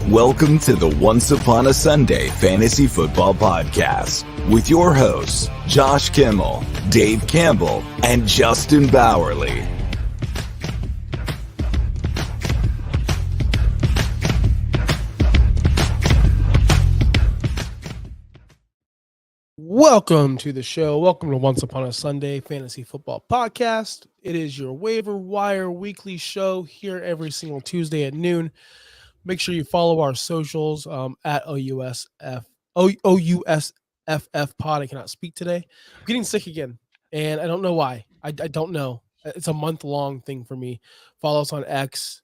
Welcome to the Once Upon a Sunday Fantasy Football Podcast with your hosts, Josh Kimmel, Dave Campbell, and Justin Bauerle. Welcome to the show. Welcome to Once Upon a Sunday Fantasy Football Podcast. It is your waiver-wire weekly show here every single Tuesday at noon. Make sure you follow our socials at OUSFF pod. I cannot speak today. I'm getting sick again, and I don't know why. I don't know. It's a month-long thing for me. Follow us on X.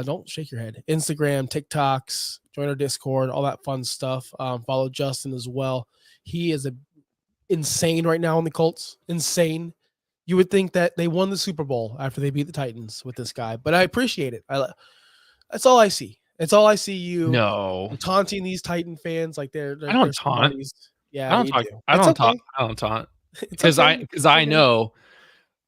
Don't shake your head. Instagram, TikToks, join our Discord, all that fun stuff. Follow Justin as well. He is insane right now on the Colts. Insane. You would think that they won the Super Bowl after they beat the Titans with this guy, but I appreciate it. That's all I see. It's all I see. You're taunting these Titan fans like they're I don't taunt. somebody's. Yeah, I don't taunt because I know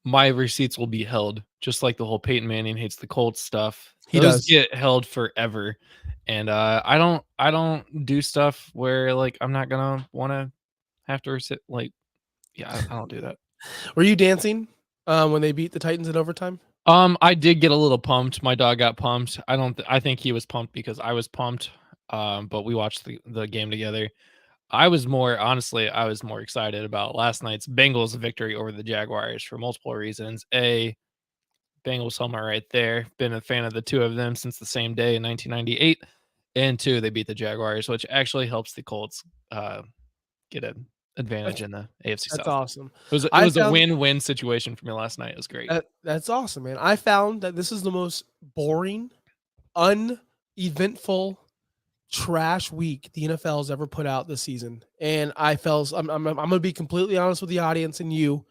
my receipts will be held, just like the whole Peyton Manning hates the Colts stuff. Those get held forever, and I don't do stuff where like I'm not gonna want to have to recite. Like, yeah, I don't do that. Were you dancing when they beat the Titans in overtime? I did get a little pumped. My dog got pumped. I think he was pumped because I was pumped. But we watched the game together. I was more excited about last night's Bengals victory over the Jaguars for multiple reasons. A, Bengals helmet right there. Been a fan of the two of them since the same day in 1998. And two, they beat the Jaguars, which actually helps the Colts get an advantage in the AFC South. That's awesome. It was a win-win situation for me last night. It was great. That's awesome, man. I found that this is the most boring, uneventful, trash week the NFL has ever put out this season. And I'm going to be completely honest with the audience and you,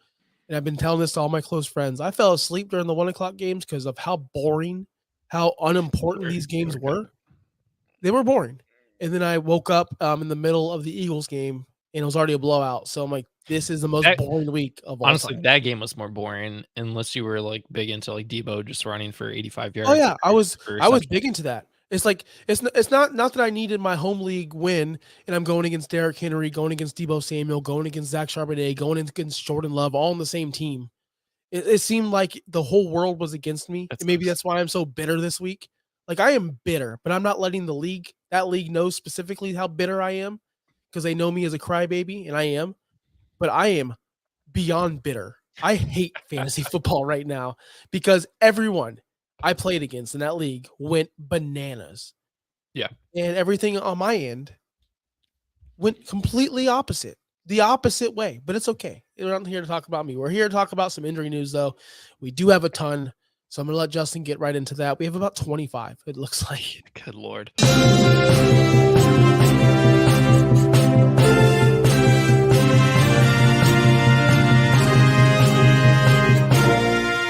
and I've been telling this to all my close friends. I fell asleep during the 1 o'clock games because of how boring, how unimportant these games were. They were boring. And then I woke up in the middle of the Eagles game, and it was already a blowout. So I'm like, this is the most boring week of all honestly time. That game was more boring unless you were like big into like Debo just running for 85 yards. Oh yeah, I was big into that. It's like it's not that I needed my home league win and I'm going against Derrick Henry, going against Debo Samuel, going against Zach Charbonnet, going against Jordan Love, all on the same team. It seemed like the whole world was against me. And maybe that's why I'm so bitter this week. Like, I am bitter, but I'm not letting that league know specifically how bitter I am, because they know me as a crybaby, and I am. But I am beyond bitter. I hate fantasy football right now because everyone I played against in that league went bananas. Yeah. And everything on my end went completely opposite. The opposite way. But it's okay. We're not here to talk about me. We're here to talk about some injury news, though. We do have a ton. So I'm going to let Justin get right into that. We have about 25, it looks like. Good Lord.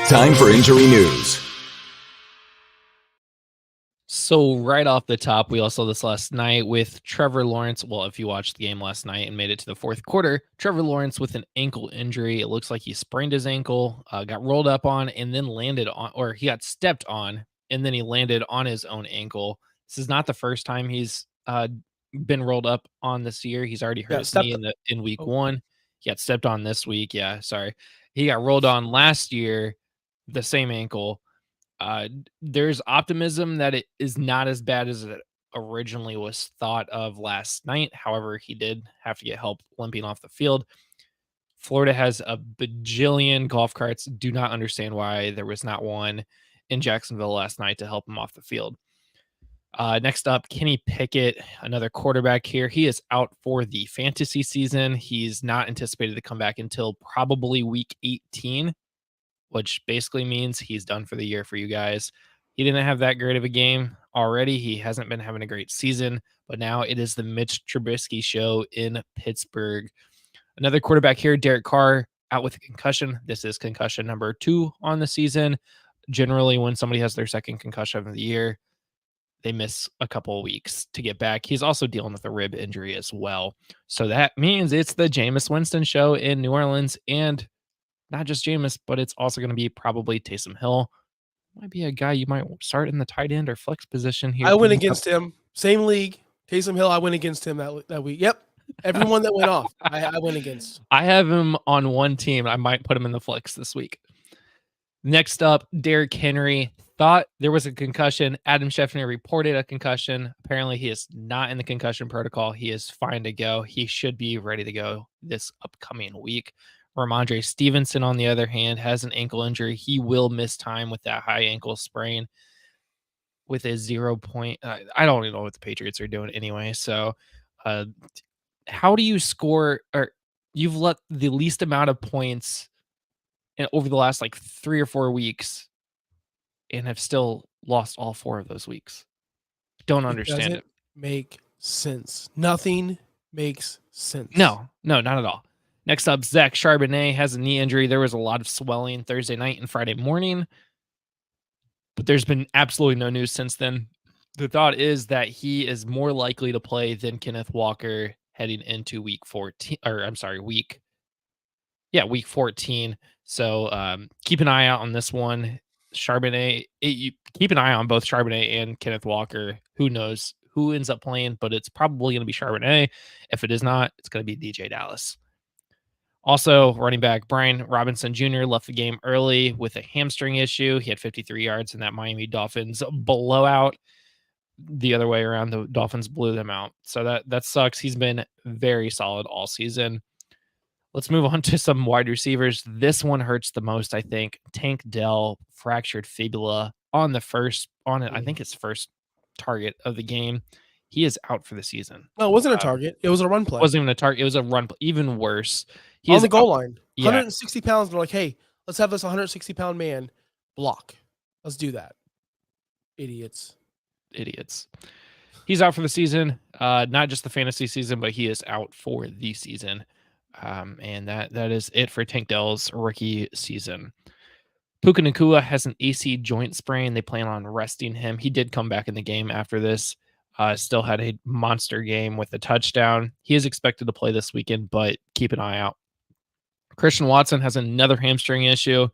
Time for injury news. So right off the top, we all saw this last night with Trevor Lawrence. Well, if you watched the game last night and made it to the fourth quarter, Trevor Lawrence with an ankle injury. It looks like he sprained his ankle, got rolled up on, and then landed on, or he got stepped on, and then he landed on his own ankle. This is not the first time he's been rolled up on this year. He's already hurt his knee in week one. He got stepped on this week. Yeah, sorry. He got rolled on last year, the same ankle. There's optimism that it is not as bad as it originally was thought of last night. However, he did have to get help limping off the field. Florida has a bajillion golf carts. Do not understand why there was not one in Jacksonville last night to help him off the field. Next up, Kenny Pickett, another quarterback here. He is out for the fantasy season. He's not anticipated to come back until probably week 18. Which basically means he's done for the year for you guys. He didn't have that great of a game already. He hasn't been having a great season, but now it is the Mitch Trubisky show in Pittsburgh. Another quarterback here, Derek Carr, out with a concussion. This is concussion number 2 on the season. Generally, when somebody has their second concussion of the year, they miss a couple of weeks to get back. He's also dealing with a rib injury as well. So that means it's the Jameis Winston show in New Orleans, and not just Jameis, but it's also going to be probably Taysom Hill. Might be a guy you might start in the tight end or flex position here. I went against him. Same league. Taysom Hill, I went against him that week. Yep. Everyone that went off, I went against. I have him on one team. I might put him in the flex this week. Next up, Derrick Henry thought there was a concussion. Adam Schefter reported a concussion. Apparently, he is not in the concussion protocol. He is fine to go. He should be ready to go this upcoming week. Ramondre Stevenson, on the other hand, has an ankle injury. He will miss time with that high ankle sprain with a 0 point. I don't even know what the Patriots are doing anyway. So, how do you score? Or you've let the least amount of points over the last like 3 or 4 weeks and have still lost all 4 of those weeks. Don't understand it. Make sense. Nothing makes sense. No, not at all. Next up, Zach Charbonnet has a knee injury. There was a lot of swelling Thursday night and Friday morning, but there's been absolutely no news since then. The thought is that he is more likely to play than Kenneth Walker heading into week 14, or I'm sorry, week 14. So keep an eye out on this one. Charbonnet, you keep an eye on both Charbonnet and Kenneth Walker. Who knows who ends up playing, but it's probably going to be Charbonnet. If it is not, it's going to be DJ Dallas. Also, running back Brian Robinson Jr. left the game early with a hamstring issue. He had 53 yards in that Miami Dolphins blowout. The other way around, the Dolphins blew them out. So that sucks. He's been very solid all season. Let's move on to some wide receivers. This one hurts the most, I think. Tank Dell fractured fibula on I think his first target of the game. He is out for the season. No, it wasn't a target. It was a run play. It wasn't even a target. It was a run play. Even worse. He on the goal line. Yeah. 160 pounds. They're like, hey, let's have this 160-pound man block. Let's do that. Idiots. He's out for the season. Not just the fantasy season, but he is out for the season. And that is it for Tank Dell's rookie season. Puka Nacua has an AC joint sprain. They plan on resting him. He did come back in the game after this. Still had a monster game with a touchdown. He is expected to play this weekend, but keep an eye out. Christian Watson has another hamstring issue.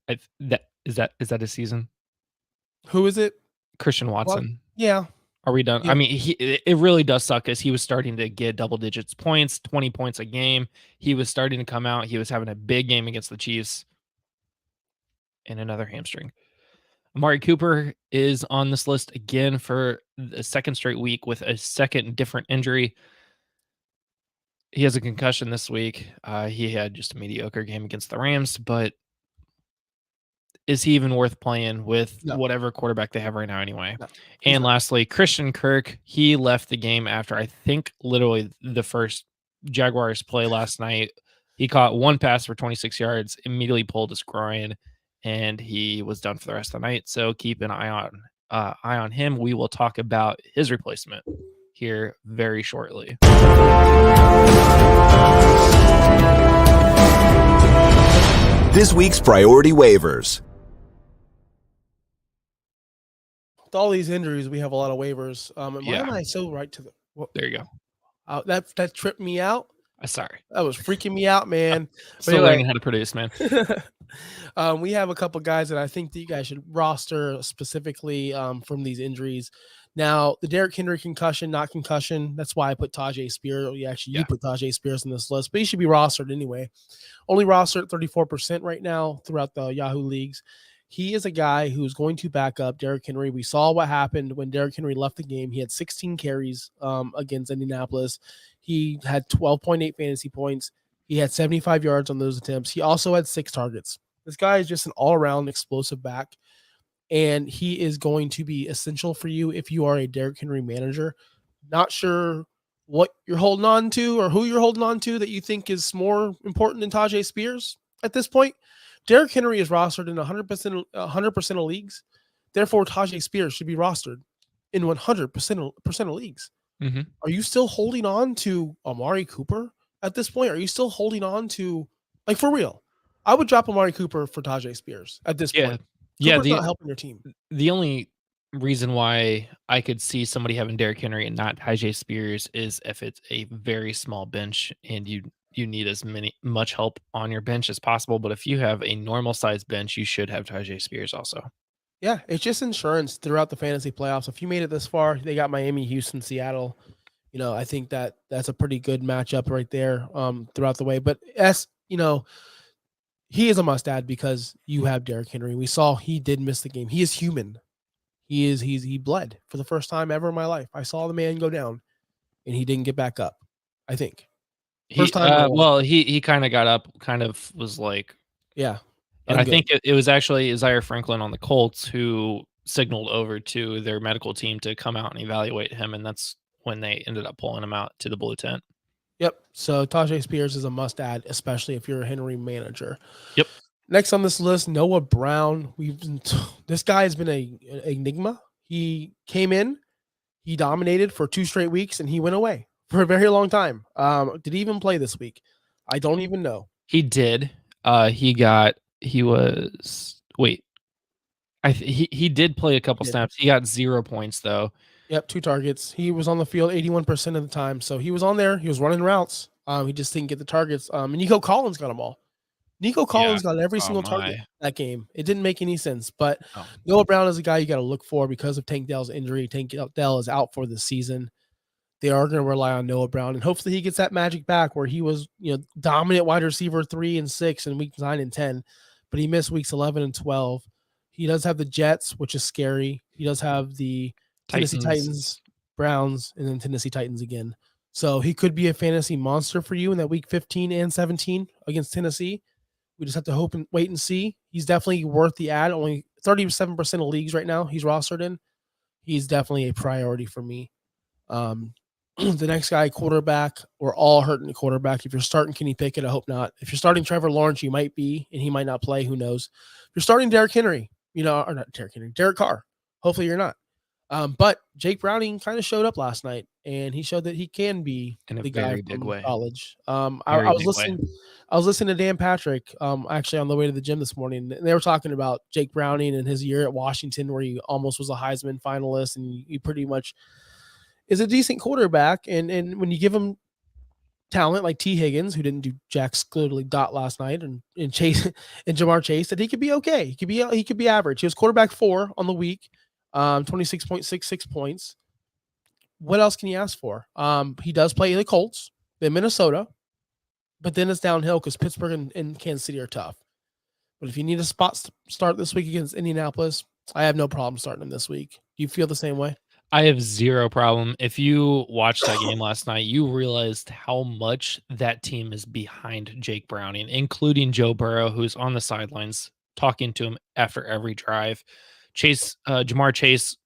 Is that his season? Who is it? Christian Watson. Well, yeah. Are we done? Yeah. I mean, it really does suck because he was starting to get double digits points, 20 points a game. He was starting to come out. He was having a big game against the Chiefs. And another hamstring. Amari Cooper is on this list again for the second straight week with a second different injury. He has a concussion this week. He had just a mediocre game against the Rams, but is he even worth playing with whatever quarterback they have right now anyway? No, and lastly, Christian Kirk, he left the game after I think literally the first Jaguars play last night. He caught one pass for 26 yards, immediately pulled his groin, and he was done for the rest of the night. So keep an eye on him. We will talk about his replacement here very shortly. This week's priority waivers. With all these injuries, we have a lot of waivers. Why am I so right to the? Well, there you go. That tripped me out. Sorry, that was freaking me out, man. Still learning how to produce, man. We have a couple guys that I think that you guys should roster specifically from these injuries. Now, the Derrick Henry concussion, not concussion. That's why I put Tajay Spears. You put Tajay Spears in this list, but he should be rostered anyway. Only rostered at 34% right now throughout the Yahoo leagues. He is a guy who's going to back up Derrick Henry. We saw what happened when Derrick Henry left the game. He had 16 carries against Indianapolis. He had 12.8 fantasy points. He had 75 yards on those attempts. He also had 6 targets. This guy is just an all-around explosive back, and he is going to be essential for you if you are a Derrick Henry manager. Not sure what you're holding on to or who you're holding on to that you think is more important than Tajay Spears at this point. Derrick Henry is rostered in 100% of leagues. Therefore, Tajay Spears should be rostered in 100% of leagues. Mm-hmm. Are you still holding on to Amari Cooper at this point? Are you still holding on to, like, for real? I would drop Amari Cooper for Tajay Spears at this point. Cooper's not helping your team. The only reason why I could see somebody having Derrick Henry and not Tajay Spears is if it's a very small bench and you need as much help on your bench as possible. But if you have a normal size bench, you should have Tajay Spears also. Yeah, it's just insurance throughout the fantasy playoffs. If you made it this far, they got Miami, Houston, Seattle. I think that's a pretty good matchup right there throughout the way. But he is a must add because you have Derrick Henry. We saw he did miss the game. He is human. He bled for the first time ever in my life. I saw the man go down and he didn't get back up. I think first time. He kind of got up, kind of was like, yeah. And I think it was actually Zaire Franklin on the Colts who signaled over to their medical team to come out and evaluate him, and that's when they ended up pulling him out to the blue tent. Yep. So Tajay Spears is a must add, especially if you're a Henry manager. Yep. Next on this list, Noah Brown. This guy has been an enigma. He came in, he dominated for 2 straight weeks, and he went away for a very long time. Did he even play this week? I don't even know. He did. He did play a couple snaps. He got 0 points though. Yep, 2 targets. He was on the field 81% of the time, so he was on there. He was running routes. He just didn't get the targets. And Nico Collins got them all. Nico Collins got every single target that game. It didn't make any sense. But Noah Brown is a guy you got to look for because of Tank Dell's injury. Tank Dell is out for the season. They are going to rely on Noah Brown, and hopefully he gets that magic back where he was, dominant wide receiver 3 and 6 in weeks 9 and 10, but he missed weeks 11 and 12. He does have the Jets, which is scary. He does have the Tennessee Titans, Browns, and then Tennessee Titans again. So he could be a fantasy monster for you in that week 15 and 17 against Tennessee. We just have to hope and wait and see. He's definitely worth the ad. Only 37% of leagues right now he's rostered in. He's definitely a priority for me. The next guy, quarterback, we're all hurting the quarterback. If you're starting Kenny Pickett, I hope not. If you're starting Trevor Lawrence, you might be, and he might not play. Who knows? If you're starting Derrick Henry, or not Derrick Henry, Derek Carr, hopefully you're not. But Jake Browning kind of showed up last night, and he showed that he can be the guy from college. I was listening to Dan Patrick actually on the way to the gym this morning, and they were talking about Jake Browning and his year at Washington, where he almost was a Heisman finalist, and he pretty much is a decent quarterback. And when you give him talent like T. Higgins, who didn't do jack literally dot last night, and Chase and Jamar Chase, that he could be okay. He could be average. He was quarterback 4 on the week. 26.66 points. What else can you ask for? He does play the Colts, then Minnesota, but then it's downhill because Pittsburgh and Kansas City are tough. But if you need a spot start this week against Indianapolis, I have no problem starting him this week. Do you feel the same way? I have 0 problem. If you watched that game last night, you realized how much that team is behind Jake Browning, including Joe Burrow, who's on the sidelines talking to him after every drive. Jamar Chase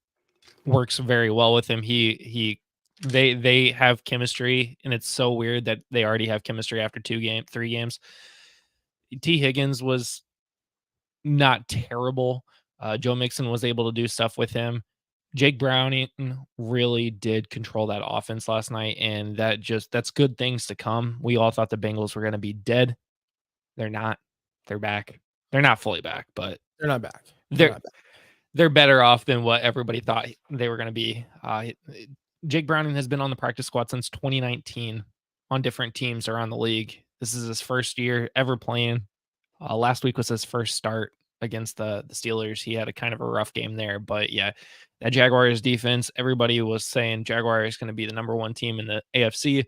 works very well with him. They have chemistry, and it's so weird that they already have chemistry after 3 games. T. Higgins was not terrible. Joe Mixon was able to do stuff with him. Jake Browning really did control that offense last night, and that's good things to come. We all thought the Bengals were going to be dead. They're not. They're back. They're not fully back, but they're not back. They're better off than what everybody thought they were going to be. Jake Browning has been on the practice squad since 2019 on different teams around the league. This is his first year ever playing. Last week was his first start against the Steelers. He had a kind of a rough game there, but yeah, that Jaguars defense, everybody was saying Jaguars is going to be the number 1 team in the AFC.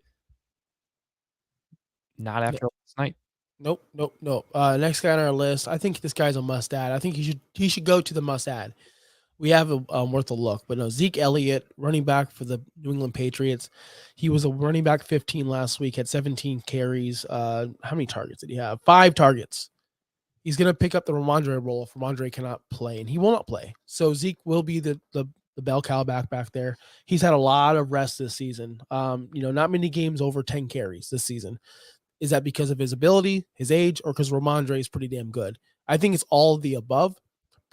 Not after last night. Nope. Next guy on our list, I think this guy's a must add. I think he should go to the must add. We have a worth a look, but no, Zeke Elliott, running back for the New England Patriots. He was a running back 15 last week, had 17 carries. How many targets did he have? 5 targets. He's going to pick up the Ramondre role if Ramondre cannot play, and he will not play. So Zeke will be the bell cow back there. He's had a lot of rest this season. Not many games over 10 carries this season. Is that because of his ability, his age, or because Ramondre is pretty damn good? I think it's all of the above.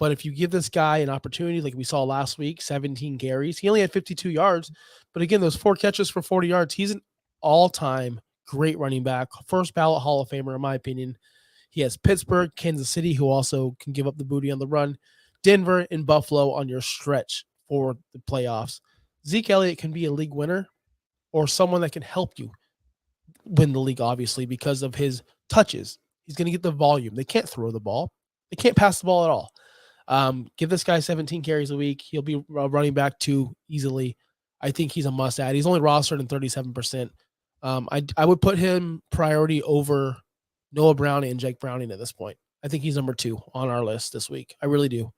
But if you give this guy an opportunity, like we saw last week, 17 carries, he only had 52 yards. But again, those 4 catches for 40 yards, he's an all-time great running back, first ballot Hall of Famer, in my opinion. He has Pittsburgh, Kansas City, who also can give up the booty on the run, Denver, and Buffalo on your stretch for the playoffs. Zeke Elliott can be a league winner or someone that can help you win the league, obviously, because of his touches. He's going to get the volume. They can't throw the ball. They can't pass the ball at all. Give this guy 17 carries a week. He'll be running back 2 easily. I think he's a must add. He's only rostered in 37%. I would put him priority over Noah Brown and Jake Browning at this point. I think he's number 2 on our list this week. I really do.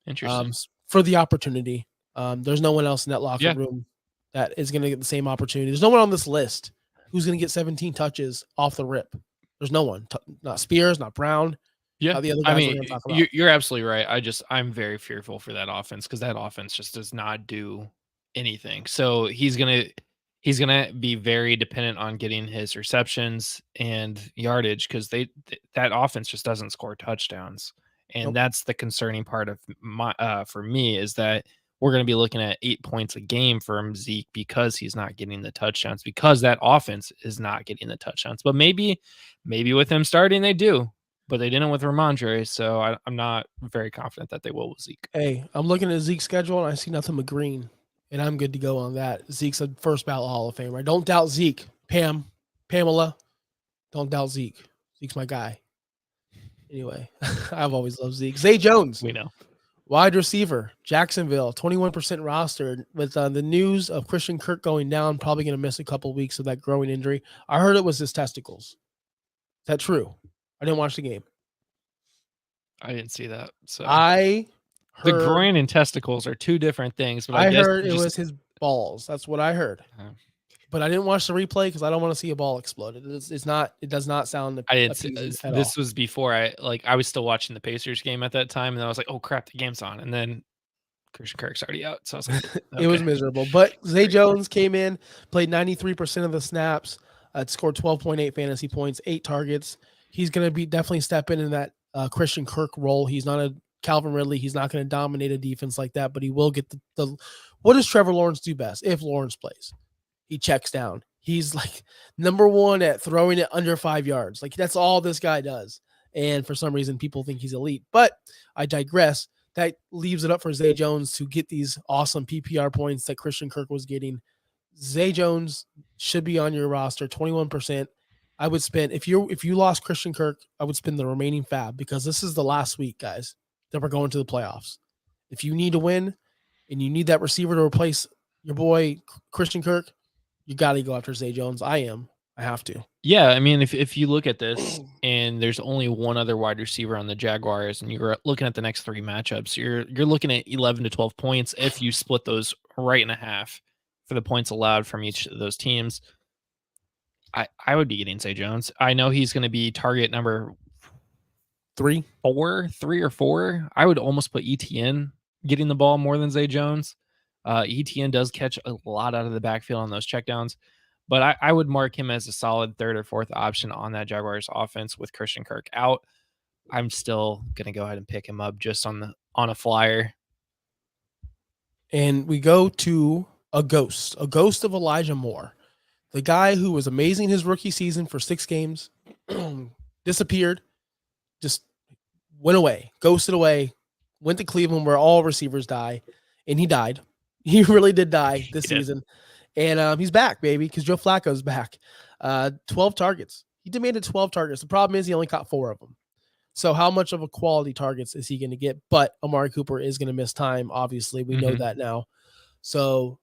Interesting. For the opportunity. There's no one else in that locker room that is going to get the same opportunity. There's no one on this list who's going to get 17 touches off the rip. There's no one. Not Spears, not Brown. Yeah, the other guys we're gonna talk about. You're absolutely right. I'm very fearful for that offense because that offense just does not do anything. So he's gonna be very dependent on getting his receptions and yardage because that offense just doesn't score touchdowns, and that's the concerning part of my for me is that we're going to be looking at 8 points a game from Zeke because he's not getting the touchdowns because that offense is not getting the touchdowns. But maybe with him starting they do. But they didn't with Ramondre, so I'm not very confident that they will with Zeke. Hey, I'm looking at Zeke's schedule, and I see nothing but green, and I'm good to go on that. Zeke's a first ballot Hall of Famer. Don't doubt Zeke. Pamela, don't doubt Zeke. Zeke's my guy. Anyway, I've always loved Zeke. Zay Jones. We know. Wide receiver, Jacksonville, 21% rostered. With the news of Christian Kirk going down, probably going to miss a couple of weeks of that growing injury. I heard it was his testicles. Is that true? I didn't watch the game. I didn't see that. So I heard the groin and testicles are 2 different things. But I heard it was his balls. That's what I heard. But I didn't watch the replay because I don't want to see a ball exploded. It's not. It does not sound. I didn't see this was before I was still watching the Pacers game at that time, and I was like, oh crap, the game's on, and then Christian Kirk's already out. So I was like, okay. It was miserable. But Zay Jones came in, played 93% of the snaps, scored 12.8 fantasy points, 8 targets. He's going to be definitely step in that Christian Kirk role. He's not a Calvin Ridley. He's not going to dominate a defense like that, but he will get the what does Trevor Lawrence do best? If Lawrence plays, he checks down. He's like number 1 at throwing it under 5 yards. Like that's all this guy does. And for some reason, people think he's elite, but I digress. That leaves it up for Zay Jones to get these awesome PPR points that Christian Kirk was getting. Zay Jones should be on your roster, 21%. I would spend if you lost Christian Kirk, I would spend the remaining fab because this is the last week, guys, that we're going to the playoffs. If you need to win and you need that receiver to replace your boy Christian Kirk, you got to go after Zay Jones. I have to. Yeah, I mean, if you look at this and there's only one other wide receiver on the Jaguars, and you're looking at the next 3 matchups, you're looking at 11 to 12 points if you split those right in half for the points allowed from each of those teams. I would be getting Zay Jones. I know he's going to be target number 3 or 4. I would almost put ETN getting the ball more than Zay Jones. ETN does catch a lot out of the backfield on those checkdowns, but I would mark him as a solid 3rd or 4th option on that Jaguars offense with Christian Kirk out. I'm still going to go ahead and pick him up just on a flyer. And we go to a ghost of Elijah Moore. The guy who was amazing his rookie season for 6 games, disappeared, just went away, ghosted away, went to Cleveland where all receivers die, and he died. He really did die this season. And he's back, baby, because Joe Flacco's back. 12 targets. He demanded 12 targets. The problem is he only caught 4 of them. So how much of a quality targets is he going to get? But Amari Cooper is going to miss time, obviously. We know that now. So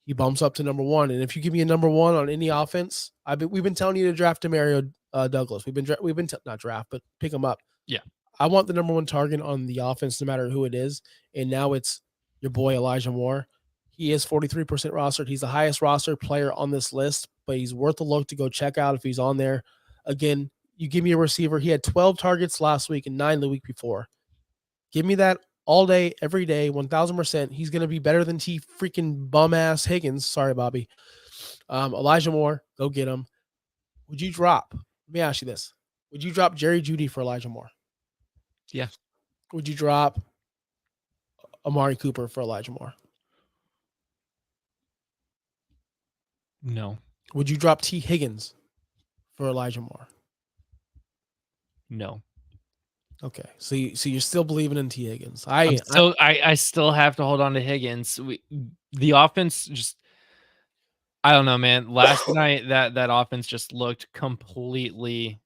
he bumps up to number 1. And if you give me a number 1 on any offense, we've been telling you to draft Demario Douglas. We've been not draft, but pick him up. Yeah. I want the number 1 target on the offense, no matter who it is. And now it's your boy Elijah Moore. He is 43% rostered. He's the highest rostered player on this list, but he's worth a look to go check out if he's on there. Again, you give me a receiver. He had 12 targets last week and 9 the week before. Give me that all day, every day, 1,000%. He's going to be better than freaking bum-ass Higgins. Sorry, Bobby. Elijah Moore, go get him. Would you drop? Let me ask you this. Would you drop Jerry Jeudy for Elijah Moore? Yeah. Would you drop Amari Cooper for Elijah Moore? No. Would you drop T. Higgins for Elijah Moore? No. Okay, so you're still believing in T. Higgins. I still have to hold on to Higgins. The offense just, I don't know, man. Last night that offense just looked completely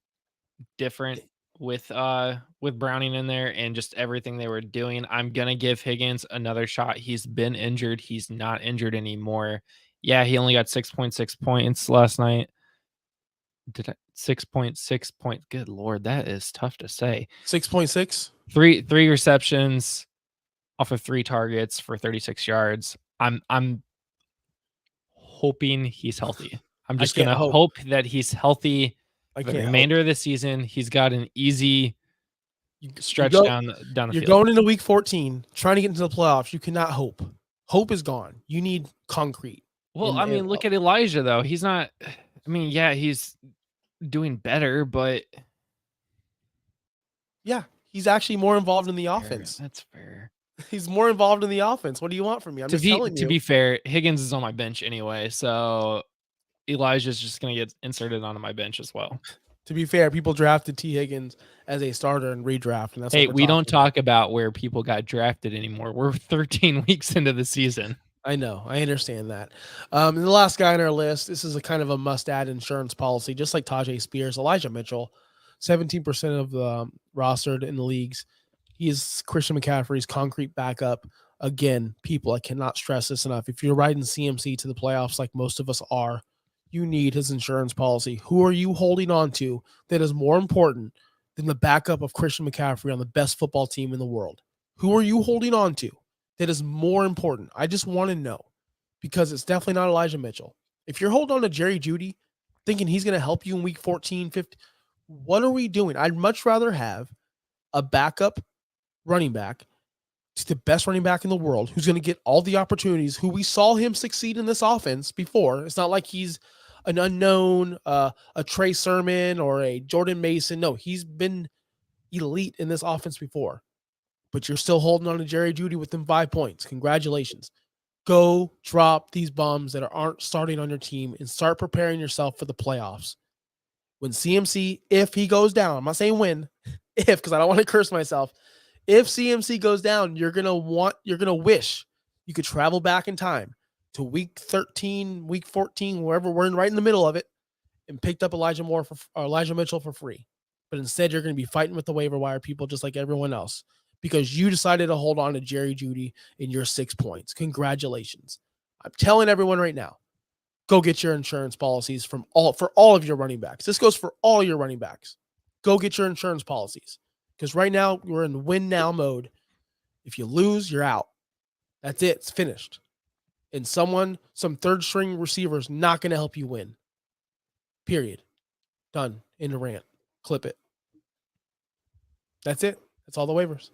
different with Browning in there and just everything they were doing. I'm gonna give Higgins another shot. He's been injured. He's not injured anymore. Yeah, he only got 6.6 points last night. 6.6 points? Good Lord, that is tough to say. 6.6. Three receptions off of 3 targets for 36 yards. I'm hoping he's healthy. I'm just gonna hope that he's healthy for the remainder of the season. He's got an easy stretch down the field. You're going into week 14, trying to get into the playoffs. You cannot hope. Hope is gone. You need concrete. Well, I mean, look at Elijah though. He's not. I mean, yeah, he's doing better, but yeah, he's actually more involved in the offense. That's fair. He's more involved in the offense. What do you want from me? I'm just telling you. To be fair, Higgins is on my bench anyway, so Elijah's just going to get inserted onto my bench as well. To be fair, people drafted T. Higgins as a starter and redraft, and that's hey, we don't talk about where people got drafted anymore. We're 13 weeks into the season. I know. I understand that. And the last guy on our list, this is a kind of a must-add insurance policy, just like Tajay Spears, Elijah Mitchell, 17% of the rostered in the leagues. He is Christian McCaffrey's concrete backup. Again, people, I cannot stress this enough. If you're riding CMC to the playoffs like most of us are, you need his insurance policy. Who are you holding on to that is more important than the backup of Christian McCaffrey on the best football team in the world? Who are you holding on to that is more important? I just want to know, because it's definitely not Elijah Mitchell. If you're holding on to Jerry Jeudy, thinking he's going to help you in week 14, 15, what are we doing? I'd much rather have a backup running back, to the best running back in the world, who's going to get all the opportunities, who we saw him succeed in this offense before. It's not like he's an unknown, a Trey Sermon or a Jordan Mason. No, he's been elite in this offense before. But you're still holding on to Jerry Jeudy within 5 points. Congratulations. Go drop these bums that aren't starting on your team and start preparing yourself for the playoffs. When CMC, if he goes down, I'm not saying when, if, because I don't want to curse myself. If CMC goes down, you're going to wish you could travel back in time to week 13, week 14, wherever we're in, right in the middle of it, and picked up Elijah Mitchell for free. But instead, you're going to be fighting with the waiver wire people just like everyone else, because you decided to hold on to Jerry Jeudy in your 6 points. Congratulations. I'm telling everyone right now, go get your insurance policies for all of your running backs. This goes for all your running backs. Go get your insurance policies, because right now we're in win now mode. If you lose, you're out. That's it. It's finished. And some third string receiver is not going to help you win. Period. Done. In the rant. Clip it. That's it. That's all the waivers.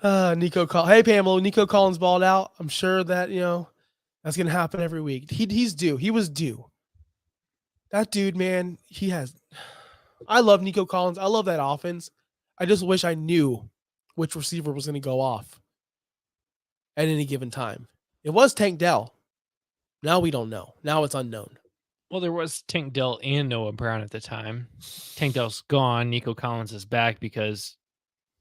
Hey, Pamela. Nico Collins balled out. I'm sure that, that's going to happen every week. He's due. He was due. That dude, man, I love Nico Collins. I love that offense. I just wish I knew which receiver was going to go off at any given time. It was Tank Dell. Now we don't know. Now it's unknown. Well, there was Tank Dell and Noah Brown at the time. Tank Dell's gone. Nico Collins is back because,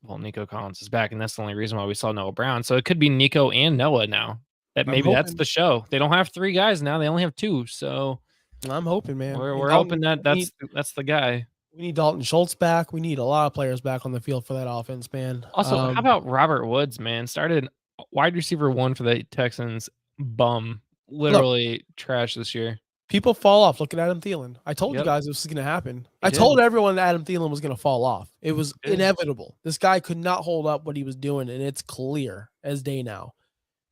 Nico Collins is back, and that's the only reason why we saw Noah Brown. So it could be Nico and Noah now. That's the show. They don't have 3 guys now. They only have 2. So I'm hoping, man. We're hoping that's the guy. We need Dalton Schultz back. We need a lot of players back on the field for that offense, man. Also, how about Robert Woods, man? Started wide receiver 1 for the Texans. Bum. Literally trash this year. People fall off. Look at Adam Thielen. I told you guys this was going to happen. I told everyone that Adam Thielen was going to fall off. It was inevitable. This guy could not hold up what he was doing, and it's clear as day now.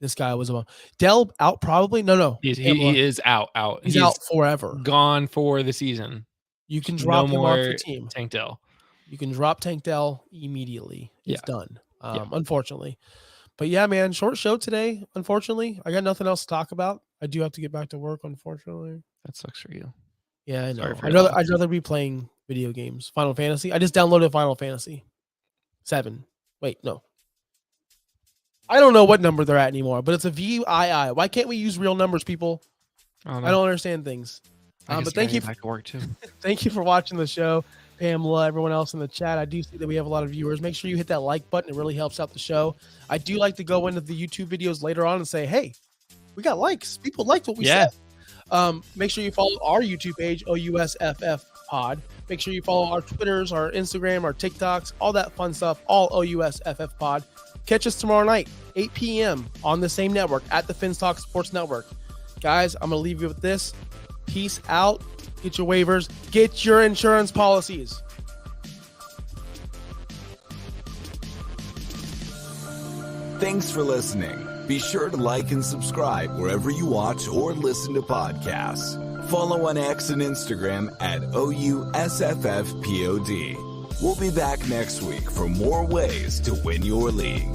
This guy was a Dell out probably. No. He is out. He's out forever. Gone for the season. You can drop him off your team. Tank Dell. You can drop Tank Dell immediately. It's done. Unfortunately. But yeah, man, short show today. Unfortunately, I got nothing else to talk about. I do have to get back to work, unfortunately. That sucks for you. Yeah, I know. I'd rather be playing video games. Final Fantasy. I just downloaded Final Fantasy 7. Wait, no. I don't know what number they're at anymore, but it's a VII. Why can't we use real numbers, people? I don't understand things. But thank you. Back to work too. Thank you for watching the show, Pamela, everyone else in the chat. I do see that we have a lot of viewers. Make sure you hit that like button. It really helps out the show. I do like to go into the YouTube videos later on and say, hey, we got likes. People liked what we said. Make sure you follow our YouTube page, OUSFF Pod. Make sure you follow our Twitters, our Instagram, our TikToks, all that fun stuff, all OUSFF Pod. Catch us tomorrow night, 8 p.m. on the same network at the Finstock Sports Network. Guys, I'm going to leave you with this. Peace out. Get your waivers. Get your insurance policies. Thanks for listening. Be sure to like and subscribe wherever you watch or listen to podcasts. Follow on X and Instagram at OUSFFPOD. We'll be back next week for more ways to win your league.